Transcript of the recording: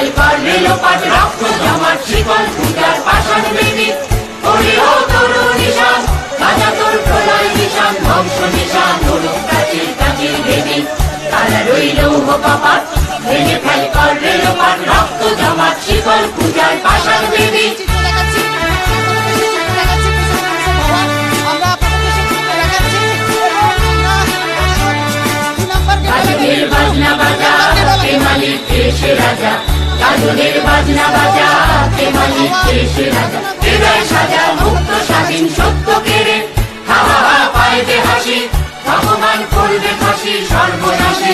file কর রেলোপাট রক্ত জমাট শিকল পূজার পাষাণ বেদি ওরে ও তরু নিশান বাজা তোর প্রলয় নিশান ধ্বংস নিশান তরু প্রাচীর প্রাচীর বেদি তারা রইল কপাট ভেঙে ফাইল কর রেলোপাট রক্ত জমাট শিকল পূজার পাষাণ বেদি বাজনা বাজা কে মালিক দেশে রাজা কাজলের বাজনা বাজা কে মালিক দেশে রাজা হৃদয় সাজা মুক্ত স্বাধীন সত্য কেড়ে হা হা হা পায় যে হাসি ভগবান করবে ফাঁসি সর্বনাশী